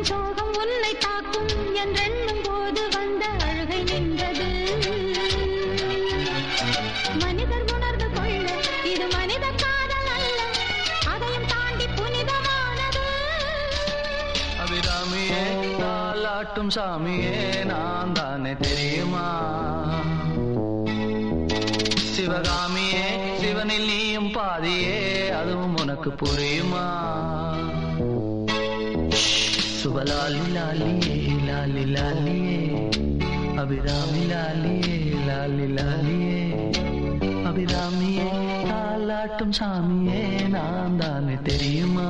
சோகம் உன்னை தாக்கும் என்றெண்ணும் போது வந்த அழுகை நின்றது. மனிதர் உணர்ந்து கொள்ள இது மனித காதல் அல்ல, அதையும் தாண்டி புனிதமானது. அபிராமியே தாலாட்டும் சாமியே நான் தானே தெரியுமா? சிவகாமியே சிவனில் நீயும் பாதியே அதுவும் உனக்கு புரியுமா? சுபலாலி லாலியே லாலி லாலியே அபிராமி லாலியே லாலி லாலியே அபிராமியே தாலாட்டும் சாமியே நான் தானே தெரியுமா?